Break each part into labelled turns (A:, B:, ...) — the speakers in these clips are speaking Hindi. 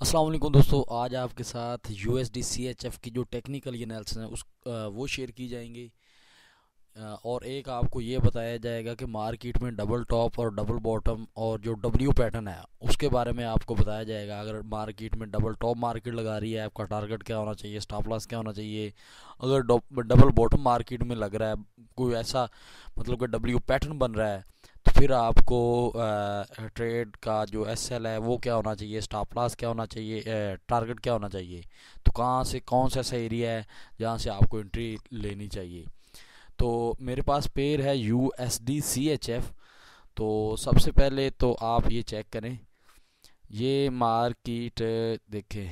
A: अस्सलाम वालेकुम दोस्तों, आज आपके साथ USD CHF की जो टेक्निकल एनालिसिस है वो शेयर की जाएंगी। और एक आपको ये बताया जाएगा कि मार्केट में डबल टॉप और डबल बॉटम और जो W पैटर्न है उसके बारे में आपको बताया जाएगा। अगर मार्केट में डबल टॉप मार्केट लगा रही है, आपका टारगेट क्या होना चाहिए, स्टॉप लॉस क्या होना चाहिए। अगर डबल बॉटम मार्केट में लग रहा है, कोई ऐसा मतलब कि W पैटर्न बन रहा है, तो फिर आपको ट्रेड का जो SL है वो क्या होना चाहिए, स्टॉप लॉस क्या होना चाहिए, टारगेट क्या होना चाहिए। तो कहाँ से कौन सा ऐसा एरिया है जहाँ से आपको एंट्री लेनी चाहिए। तो मेरे पास पेयर है USD CHF। तो सबसे पहले तो आप ये चेक करें, ये मार्केट देखें।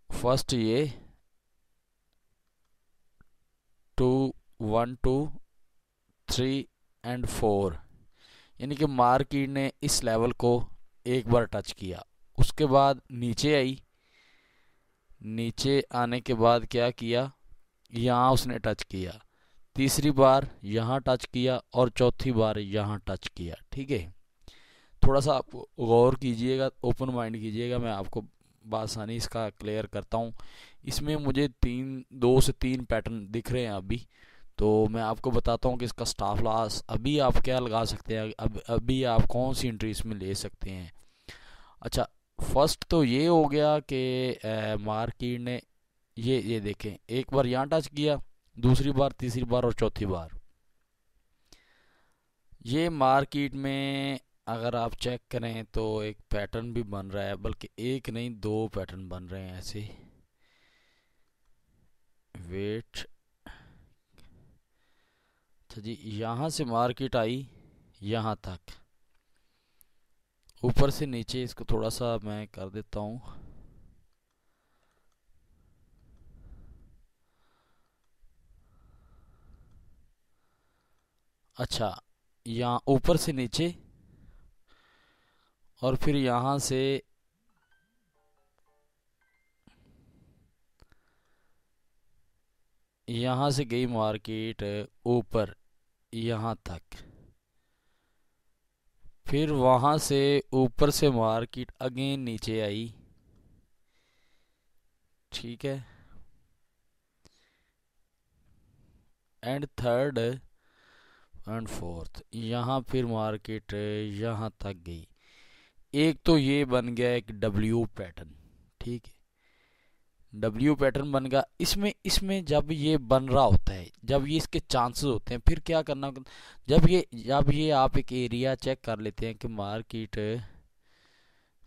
A: फर्स्ट ये 2 1 2 3 और 4, यानी कि मार्केट ने इस लेवल को एक बार टच किया, उसके बाद नीचे आई। नीचे आने के बाद क्या किया, यहाँ उसने टच किया, तीसरी बार यहाँ टच किया और चौथी बार यहाँ टच किया। ठीक है, थोड़ा सा आप गौर कीजिएगा, ओपन माइंड कीजिएगा, मैं आपको बासानी इसका क्लियर करता हूँ। इसमें मुझे 2 से 3 पैटर्न दिख रहे हैं अभी। तो मैं आपको बताता हूँ कि इसका स्टॉप लॉस अभी आप क्या लगा सकते हैं, अभी आप कौन सी एंट्री इसमें ले सकते हैं। अच्छा, फर्स्ट तो ये हो गया कि मार्केट ने ये देखें, एक बार यहाँ टच किया, दूसरी बार, तीसरी बार और चौथी बार। ये मार्केट में अगर आप चेक करें तो एक पैटर्न भी बन रहा है, बल्कि एक नहीं 2 पैटर्न बन रहे हैं ऐसे। वेट, अच्छा जी, यहाँ से मार्केट आई यहाँ तक, ऊपर से नीचे, इसको थोड़ा सा मैं कर देता हूँ। अच्छा, यहाँ ऊपर से नीचे और फिर यहाँ से गई मार्केट ऊपर यहाँ तक, फिर वहाँ से ऊपर से मार्केट अगेन नीचे आई। ठीक है, एंड थर्ड एंड फोर्थ, यहाँ फिर मार्केट यहाँ तक गई। एक तो ये बन गया एक W पैटर्न। ठीक है, W पैटर्न बन गया। इसमें इसमें जब ये बन रहा होता है, जब ये इसके चांसेस होते हैं, फिर क्या करना, जब ये आप एक एरिया चेक कर लेते हैं कि मार्केट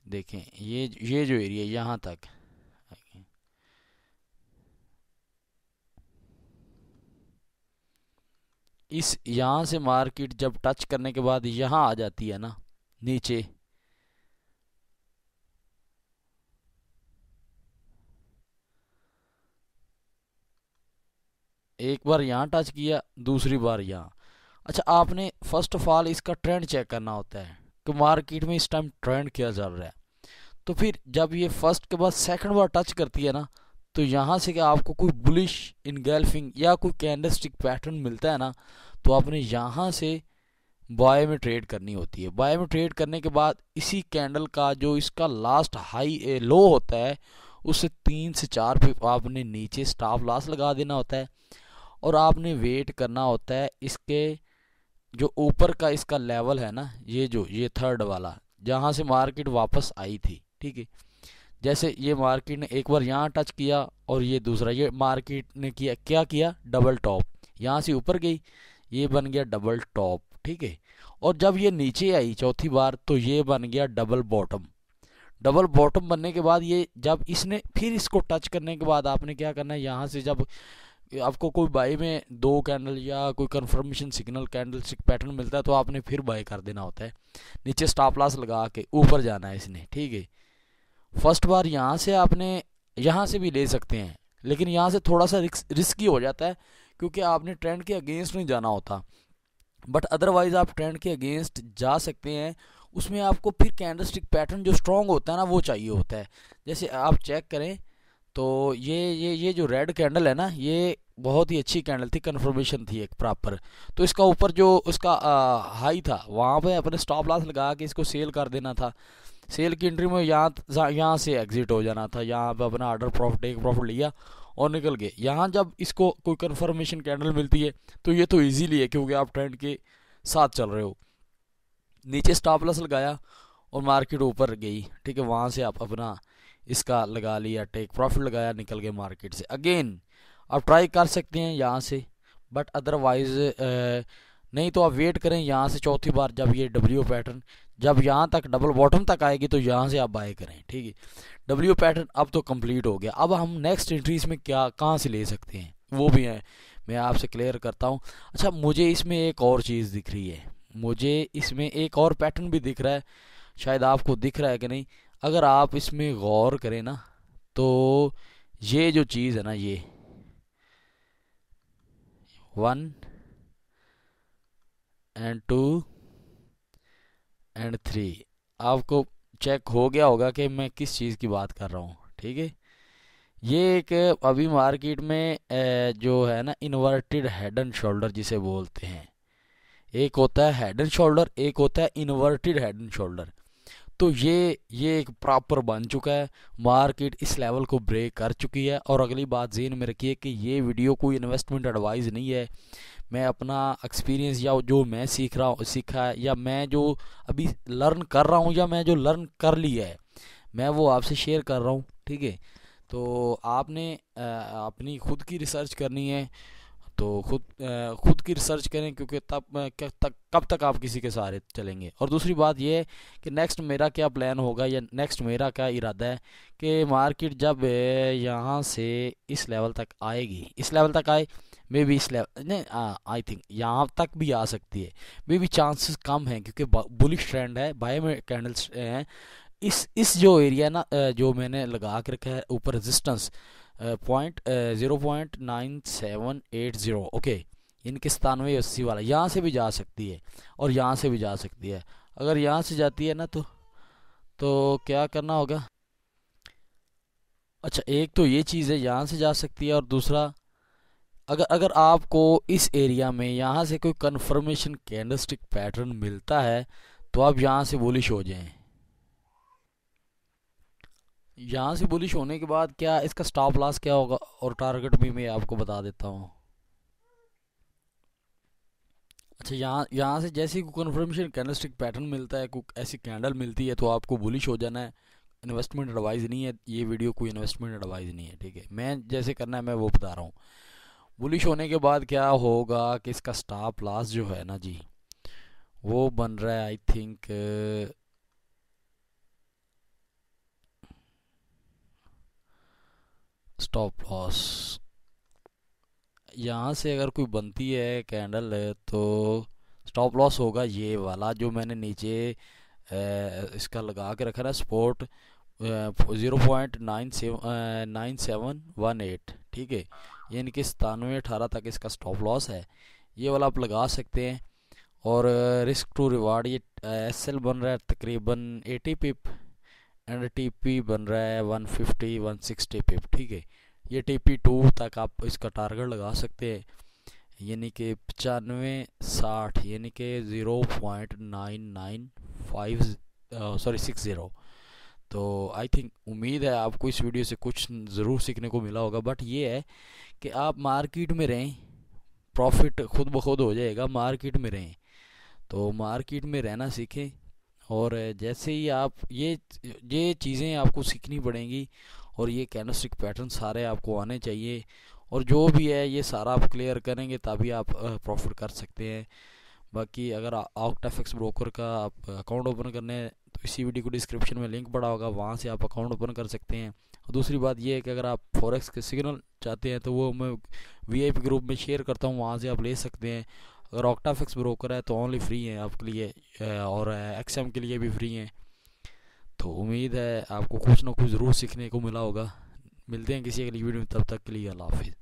A: देखें, ये जो एरिया यहाँ तक, इस यहाँ से मार्केट जब टच करने के बाद यहाँ आ जाती है ना नीचे, एक बार यहाँ टच किया, दूसरी बार यहाँ। अच्छा, आपने फर्स्ट ऑफ ऑल इसका ट्रेंड चेक करना होता है कि मार्केट में इस टाइम ट्रेंड क्या चल रहा है। तो फिर जब ये फर्स्ट के बाद सेकंड बार टच करती है ना, तो यहाँ से क्या आपको कोई बुलिश इनगल्फिंग या कोई कैंडलस्टिक पैटर्न मिलता है ना, तो आपने यहाँ से बाय में ट्रेड करनी होती है। बाय में ट्रेड करने के बाद इसी कैंडल का जो इसका लास्ट हाई लो होता है, उससे 3 से 4 पे आपने नीचे स्टॉप लॉस लगा देना होता है। और आपने वेट करना होता है इसके जो ऊपर का इसका लेवल है ना, ये थर्ड वाला, जहाँ से मार्केट वापस आई थी। ठीक है, जैसे ये मार्केट ने एक बार यहाँ टच किया और ये दूसरा, ये मार्केट ने किया क्या किया, डबल टॉप, यहाँ से ऊपर गई, ये बन गया डबल टॉप। ठीक है, और जब ये नीचे आई चौथी बार, तो ये बन गया डबल बॉटम। डबल बॉटम बनने के बाद ये जब इसने फिर इसको टच करने के बाद आपने क्या करना है, यहाँ से जब आपको कोई बाई में 2 कैंडल या कोई confirmation signal candle stick pattern मिलता है, तो आपने फिर बाई कर देना होता है। नीचे स्टॉप लॉस लगा के ऊपर जाना है इसने। ठीक है, फर्स्ट बार यहाँ से आपने, यहाँ से भी ले सकते हैं, लेकिन यहाँ से थोड़ा सा रिस्की हो जाता है, क्योंकि आपने ट्रेंड के अगेंस्ट नहीं जाना होता। बट अदरवाइज आप ट्रेंड के अगेंस्ट जा सकते हैं। उसमें आपको फिर कैंडलस्टिक पैटर्न जो स्ट्रांग होता है ना, वो चाहिए होता है। जैसे आप चेक करें तो ये जो रेड कैंडल है ना, ये बहुत ही अच्छी कैंडल थी, कन्फर्मेशन थी एक प्रॉपर। तो इसका ऊपर जो उसका हाई था वहाँ पे अपने स्टॉप लॉस लगा के इसको सेल कर देना था। सेल की एंट्री में यहाँ से एग्जिट हो जाना था, यहाँ पे अपना ऑर्डर प्रॉफिट टेक प्रॉफिट लिया और निकल गए। यहाँ जब इसको कोई कन्फर्मेशन कैंडल मिलती है तो ये तो इजीली है क्योंकि आप ट्रेंड के साथ चल रहे हो। नीचे स्टॉप लॉस लगाया और मार्केट ऊपर गई, ठीक है, वहाँ से आप अपना इसका लगा लिया, टेक प्रॉफिट लगाया, निकल गए मार्केट से। अगेन आप ट्राई कर सकते हैं यहाँ से, बट अदरवाइज नहीं तो आप वेट करें यहाँ से चौथी बार जब ये डब्ल्यू पैटर्न जब यहाँ तक डबल बॉटम तक आएगी तो यहाँ से आप बाय करें, ठीक है। डब्ल्यू पैटर्न अब तो कंप्लीट हो गया, अब हम नेक्स्ट एंट्रीज में क्या कहाँ से ले सकते हैं वो भी है मैं आपसे क्लियर करता हूँ। अच्छा, मुझे इसमें एक और चीज़ दिख रही है, मुझे इसमें एक और पैटर्न भी दिख रहा है, शायद आपको दिख रहा है कि नहीं। अगर आप इसमें गौर करें ना तो ये जो चीज़ है ना, ये 1 एंड 2 एंड 3, आपको चेक हो गया होगा कि मैं किस चीज़ की बात कर रहा हूँ, ठीक है। ये एक अभी मार्केट में जो है ना इन्वर्टेड हेड एंड शोल्डर जिसे बोलते हैं, एक होता है हेड एंड शोल्डर, एक होता है इन्वर्टेड हेड एंड शोल्डर। तो ये एक प्रॉपर बन चुका है, मार्केट इस लेवल को ब्रेक कर चुकी है। और अगली बात ज़हन में रखिए कि ये वीडियो कोई इन्वेस्टमेंट एडवाइस नहीं है, मैं अपना एक्सपीरियंस या जो मैं सीखा है या मैं जो अभी लर्न कर रहा हूँ या मैं जो लर्न कर लिया है मैं वो आपसे शेयर कर रहा हूँ, ठीक है। तो आपने अपनी खुद की रिसर्च करनी है, तो खुद की रिसर्च करें क्योंकि कब तक आप किसी के सहारे चलेंगे। और दूसरी बात यह है कि नेक्स्ट मेरा क्या प्लान होगा या नेक्स्ट मेरा क्या इरादा है कि मार्केट जब यहाँ से इस लेवल तक आएगी, इस लेवल तक आए, मे बी इस लेवल नहीं, आई थिंक यहाँ तक भी आ सकती है, मे बी चांसेस कम हैं क्योंकि बुलिश ट्रेंड है, बाय में कैंडल्स हैं। इस जो एरिया ना जो मैंने लगा के रखा है ऊपर रेजिस्टेंस 0.9780, ओके, इनके 9780 वाला यहाँ से भी जा सकती है और यहाँ से भी जा सकती है। अगर यहाँ से जाती है ना तो क्या करना होगा। अच्छा, एक तो ये चीज़ है यहाँ से जा सकती है, और दूसरा अगर अगर आपको इस एरिया में यहाँ से कोई कन्फर्मेशन कैंडलस्टिक पैटर्न मिलता है तो आप यहाँ से बुलिश हो जाएं। यहाँ से बुलिश होने के बाद क्या इसका स्टॉप लॉस क्या होगा और टारगेट भी मैं आपको बता देता हूँ। अच्छा, यहाँ से जैसे ही कोई कन्फर्मेशन कैंडलस्टिक पैटर्न मिलता है, कोई ऐसी कैंडल मिलती है तो आपको बुलिश हो जाना है। इन्वेस्टमेंट एडवाइस नहीं है ये वीडियो, कोई इन्वेस्टमेंट एडवाइस नहीं है, ठीक है। मैं जैसे करना है मैं वो बता रहा हूँ। बुलिश होने के बाद क्या होगा कि इसका स्टॉप लॉस जो है ना जी वो बन रहा है, आई थिंक स्टॉप लॉस यहाँ से अगर कोई बनती है कैंडल तो स्टॉप लॉस होगा ये वाला जो मैंने नीचे इसका लगा के रखा है, स्पोर्ट 0.9718, ठीक है, यानी कि 9718 तक इसका स्टॉप लॉस है, ये वाला आप लगा सकते हैं। और रिस्क टू रिवार्ड ये एसएल बन रहा है तकरीबन 80 पिप एंड टीपी बन रहा है 150-160 पिप, ठीक है। ये TP2 तक आप इसका टारगेट लगा सकते हैं, यानी कि 9560, यानी कि 0.9960। तो आई थिंक उम्मीद है आपको इस वीडियो से कुछ ज़रूर सीखने को मिला होगा। बट ये है कि आप मार्केट में रहें, प्रॉफिट खुद ब खुद हो जाएगा, मार्केट में रहें, तो मार्केट में रहना सीखें। और जैसे ही आप ये चीज़ें आपको सीखनी पड़ेंगी और ये कैंडलस्टिक पैटर्न सारे आपको आने चाहिए, और जो भी है ये सारा आप क्लियर करेंगे तभी आप प्रॉफिट कर सकते हैं। बाकी अगर ऑक्टाफिक्स ब्रोकर का आप अकाउंट ओपन करने हैं तो इसी वीडियो को डिस्क्रिप्शन में लिंक पड़ा होगा, वहाँ से आप अकाउंट ओपन कर सकते हैं। और दूसरी बात ये है कि अगर आप फॉरेक्स के सिग्नल चाहते हैं तो वो मैं VIP ग्रुप में शेयर करता हूँ, वहाँ से आप ले सकते हैं। अगर ऑक्टाफिक्स ब्रोकर है तो ओनली फ्री है आपके लिए, और XM के लिए भी फ्री है। तो उम्मीद है आपको कुछ ना कुछ ज़रूर सीखने को मिला होगा। मिलते हैं किसी अगली वीडियो में, तब तक के लिए अल्लाह हाफिज़।